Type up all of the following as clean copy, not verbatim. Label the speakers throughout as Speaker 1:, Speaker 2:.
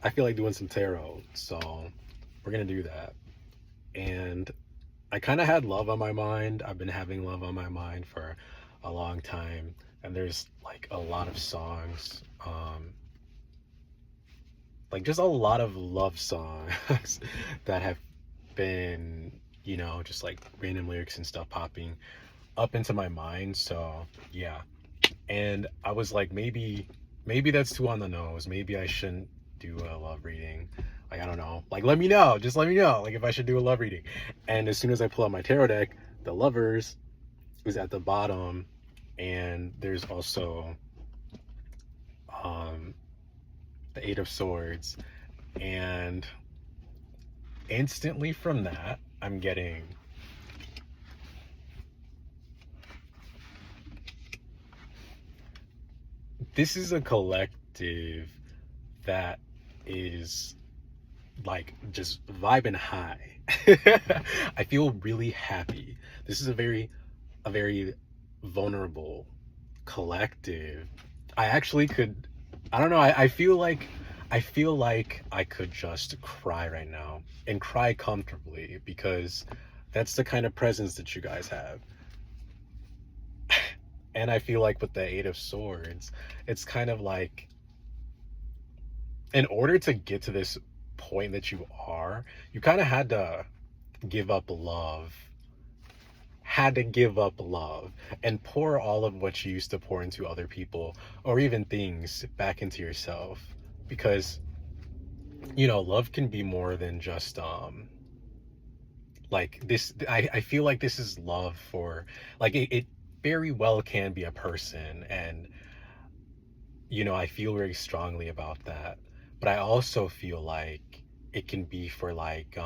Speaker 1: I feel like doing some tarot, so we're gonna do that. And I kind of had love on my mind. I've been having love on my mind for a long time, and there's like a lot of songs, like just a lot of love songs that have been, just like random lyrics and stuff popping up into my mind. So yeah, and I was like, maybe that's too on the nose. Maybe I shouldn't do a love reading. Like, I don't know. Like, let me know. Just let me know. Like, if I should do a love reading. And as soon as I pull out my tarot deck, the Lovers is at the bottom, and there's also um, the Eight of Swords. And instantly from that, I'm getting this is a collective that is like just vibing high. I feel really happy. This is a very vulnerable collective. I actually could, I don't know, I feel like I could just cry right now and cry comfortably because that's the kind of presence that you guys have. And I feel like with the Eight of Swords, it's kind of like in order to get to this point that you are, you kind of give up love, had to give up love and pour all of what you used to pour into other people or even things back into yourself. Because, love can be more than just, like this. I feel like this is love for, like, it very well can be a person. And, I feel very strongly about that. But I also feel like it can be for like,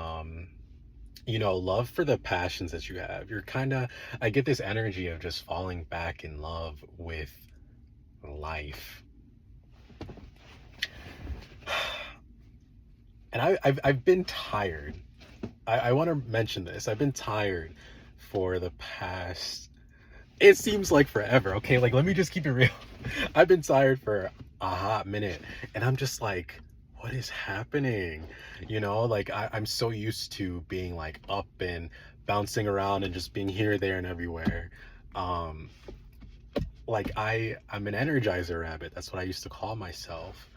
Speaker 1: love for the passions that you have. You're kind of, I get this energy of just falling back in love with life. And I've been tired. I want to mention this. I've been tired for the past, it seems like forever. Okay, like, let me just keep it real. I've been tired for a hot minute, and I'm just like, what is happening? Like, I'm so used to being like up and bouncing around and just being here, there, and everywhere. Um, like, I'm an energizer rabbit. That's what I used to call myself.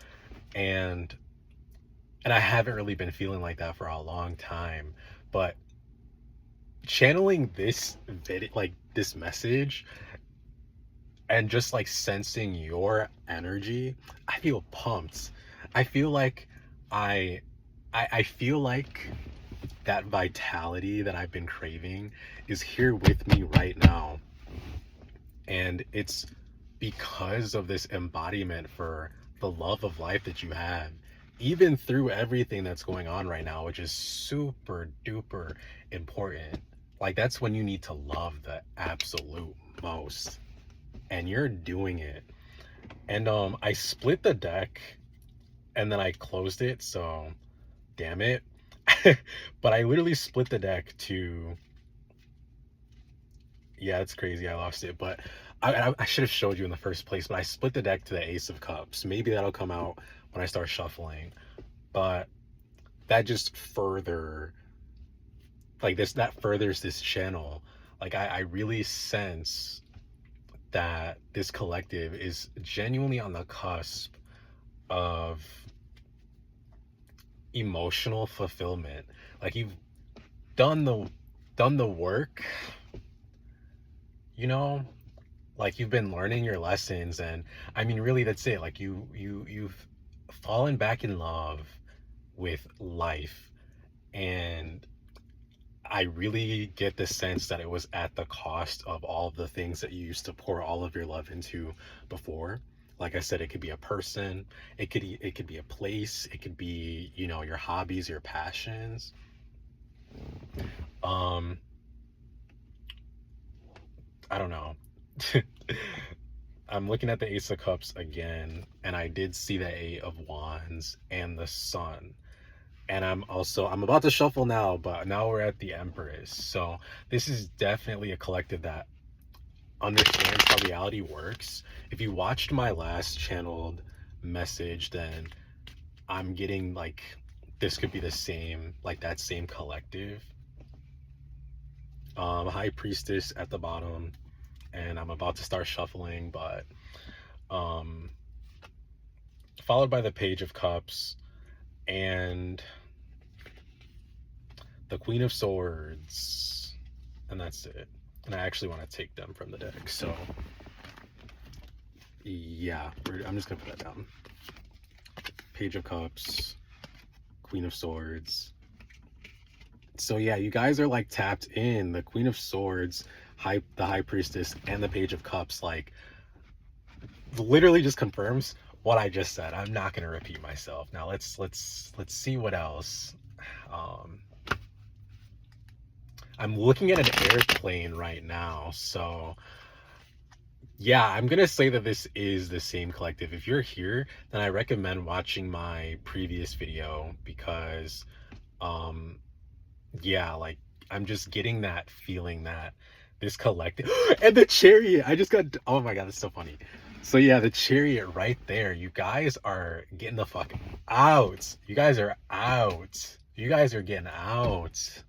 Speaker 1: And I haven't really been feeling like that for a long time. But channeling this like this message and just like sensing your energy, I feel pumped. I feel like I I feel like that vitality that I've been craving is here with me right now. And it's because of this embodiment for the love of life that you have, even through everything that's going on right now, which is super duper important. Like, that's when you need to love the absolute most. And you're doing it. And I split the deck and then I closed it, so damn it. But I literally split the deck to, yeah, it's crazy. I lost it, but I should have showed you in the first place. But I split the deck to the Ace of Cups. Maybe that'll come out when I start shuffling. But that just further, like, this, that furthers this channel. Like, I really sense that this collective is genuinely on the cusp of emotional fulfillment. Like, you've done the work, you know like, you've been learning your lessons. And I mean, really, that's it. Like, you've fallen back in love with life. And I really get the sense that it was at the cost of all of the things that you used to pour all of your love into before. Like I said, it could be a person, it could be a place, it could be, your hobbies, your passions. um I don't know. I'm looking at the Ace of Cups again, and I did see the Eight of Wands and the Sun. And I'm about to shuffle now, but now we're at the Empress. So this is definitely a collective that understands how reality works. If you watched my last channeled message, then I'm getting like this could be the same, like that same collective. High Priestess at the bottom, and I'm about to start shuffling, but um, followed by the Page of Cups and the Queen of Swords, and that's it. And I actually want to take them from the deck, so yeah, I'm just gonna put that down. Page of Cups, Queen of Swords. So yeah, you guys are like tapped in. The Queen of Swords, the High Priestess, and the Page of Cups, like literally just confirms what I just said. I'm not gonna repeat myself. Now let's see what else. I'm looking at an airplane right now, so yeah, I'm gonna say that this is the same collective. If you're here, then I recommend watching my previous video because yeah, like I'm just getting that feeling that this collective and the Chariot. I just got, oh my god, that's so funny. So yeah, the Chariot right there. You guys are getting the fuck out. You guys are out. You guys are getting out.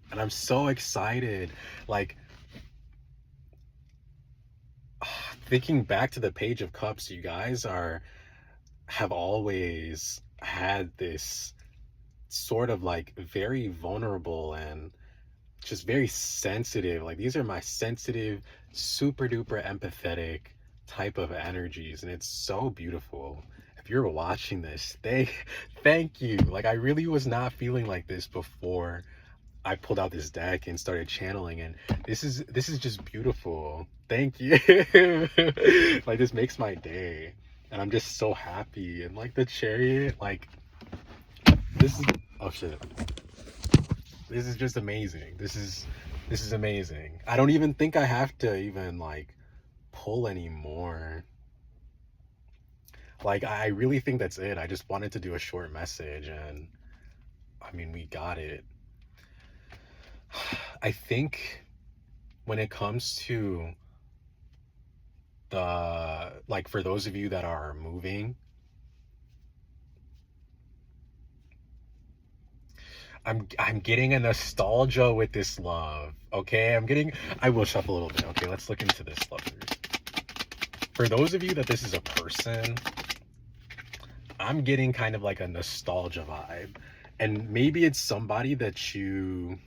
Speaker 1: And I'm so excited. Like thinking back to the Page of Cups, you guys have always had this sort of like very vulnerable and just very sensitive, like these are my sensitive, super duper empathetic type of energies, and it's so beautiful. If you're watching this, thank you. Like I really was not feeling like this before I pulled out this deck and started channeling, and this is just beautiful. Thank you. Like this makes my day, and I'm just so happy. And like the Chariot, like this is, oh shit, this is just amazing. This is amazing. I don't even think I have to even like pull anymore. Like I really think that's it. I just wanted to do a short message, and I mean we got it. I think when it comes to the, like for those of you that are moving, I'm getting a nostalgia with this love. Okay, I will shuffle a little bit. Okay, let's look into this love. For those of you that this is a person, I'm getting kind of like a nostalgia vibe. And maybe it's somebody that you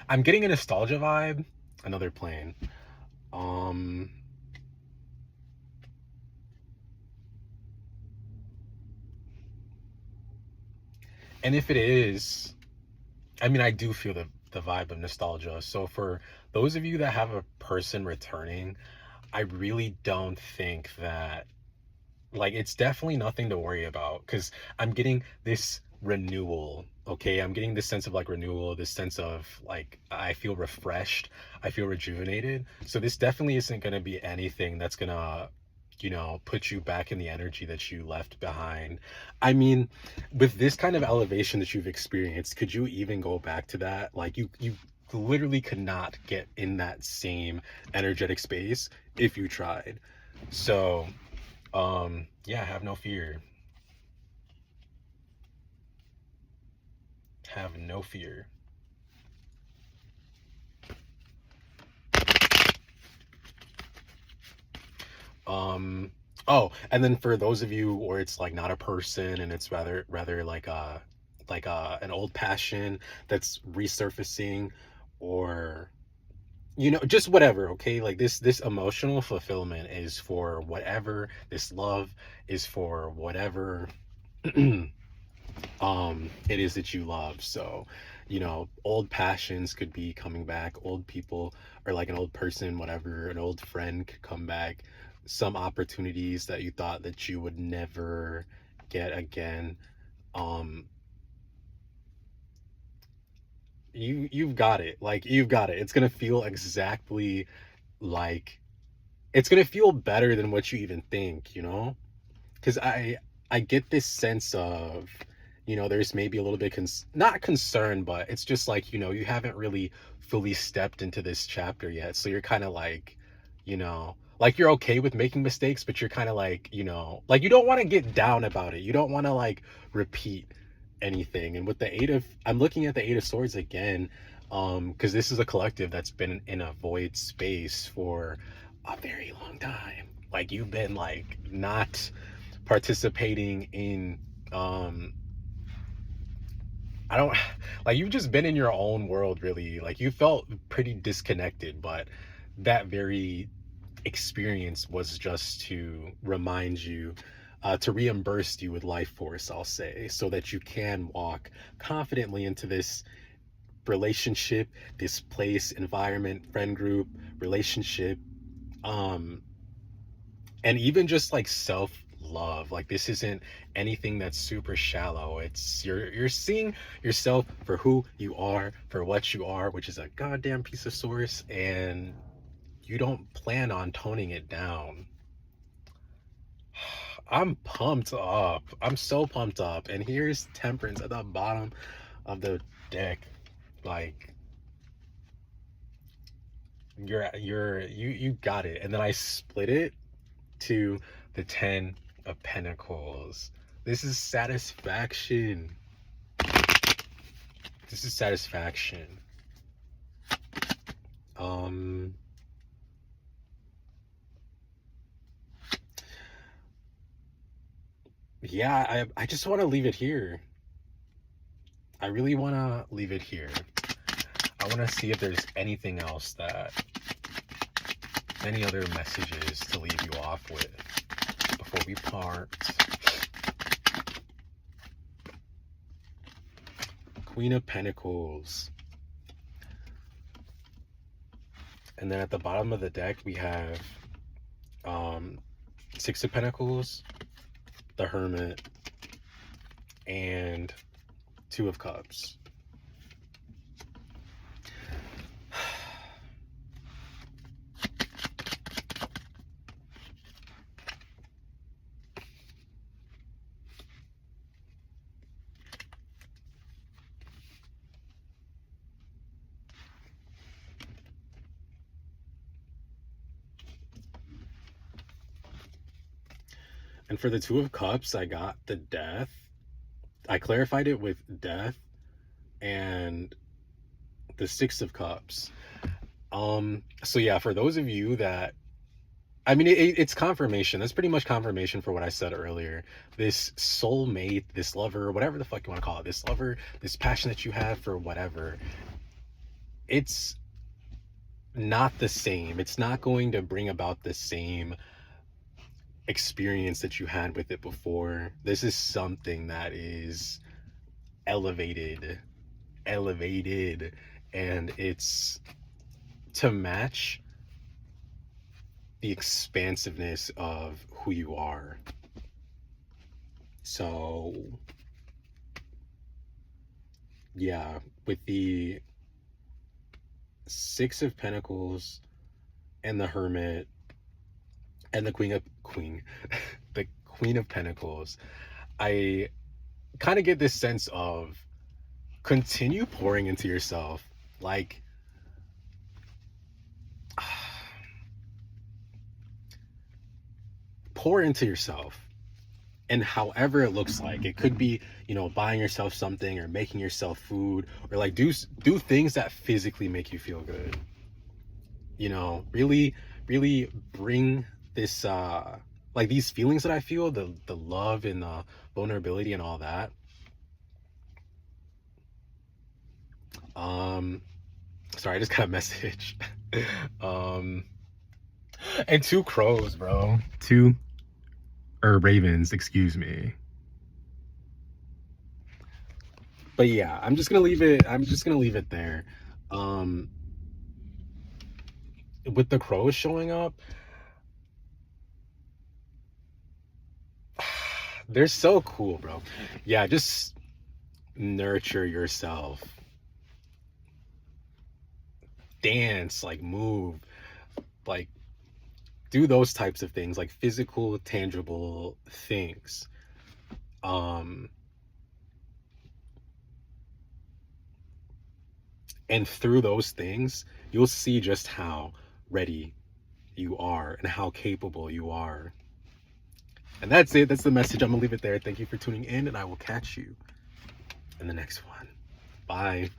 Speaker 1: I'm getting a nostalgia vibe. Another plane. And if it is, I mean, I do feel the vibe of nostalgia. So for those of you that have a person returning, I really don't think that, like, it's definitely nothing to worry about, because I'm getting this renewal. Okay, I'm getting this sense of like renewal, this sense of like I feel refreshed, I feel rejuvenated. So this definitely isn't going to be anything that's gonna, you know, put you back in the energy that you left behind. I mean, with this kind of elevation that you've experienced, could you even go back to that? Like you literally could not get in that same energetic space if you tried. So yeah, have no fear. Have no fear. Oh, and then for those of you where it's like not a person and it's rather like an old passion that's resurfacing, or you know, just whatever. Okay, like this emotional fulfillment is for whatever, this love is for whatever it is that you love. So you know, old passions could be coming back, old people, or like an old person, whatever, an old friend could come back, some opportunities that you thought that you would never get again. um you've got it. Like you've got it. It's gonna feel exactly like, it's gonna feel better than what you even think, you know, because I get this sense of, you know, there's maybe a little bit not concern, but it's just like, you know, you haven't really fully stepped into this chapter yet, so you're kind of like, you know, like you're okay with making mistakes, but you're kind of like, you know, like you don't want to get down about it. You don't want to like repeat anything. And with the eight of, I'm looking at the eight of swords again, because this is a collective that's been in a void space for a very long time. Like you've been like not participating in, I don't like you've just been in your own world really. Like you felt pretty disconnected, but that very experience was just to remind you, to reimburse you with life force, I'll say, so that you can walk confidently into this relationship, this place, environment, friend group, relationship, um, and even just like self love. Like this isn't anything that's super shallow. It's you're seeing yourself for who you are, for what you are, which is a goddamn piece of source, and you don't plan on toning it down. I'm pumped up. I'm so pumped up. And here's Temperance at the bottom of the deck. Like you got it. And then I split it to the 10 of Pentacles. This is satisfaction. This is satisfaction. Um yeah, I just want to leave it here. I really want to leave it here. I want to see if there's anything else that, any other messages to leave you off with before we part. Queen of Pentacles. And then at the bottom of the deck, we have Six of Pentacles, the Hermit, and Two of Cups. And for the Two of Cups, I got the Death. I clarified it with Death and the Six of Cups. So yeah, for those of you that, I mean, it's confirmation. That's pretty much confirmation for what I said earlier. This soulmate, this lover, whatever the fuck you want to call it, this lover, this passion that you have for whatever, it's not the same. It's not going to bring about the same experience that you had with it before. This is something that is elevated, and it's to match the expansiveness of who you are. So yeah, with the Six of Pentacles and the Hermit and the the Queen of Pentacles, I kind of get this sense of continue pouring into yourself. Like pour into yourself, and however it looks like, it could be, you know, buying yourself something or making yourself food, or like do things that physically make you feel good, you know, really bring this like these feelings that I feel, the love and the vulnerability and all that. Sorry, I just got a message. um and two crows, bro. Two, or ravens, excuse me. But yeah, I'm just gonna leave it there. um with the crows showing up, they're so cool, bro. Yeah, just nurture yourself, dance, like move, like do those types of things, like physical tangible things. um and through those things, you'll see just how ready you are and how capable you are. And that's it. That's the message. I'm gonna leave it there. Thank you for tuning in, and I will catch you in the next one. Bye.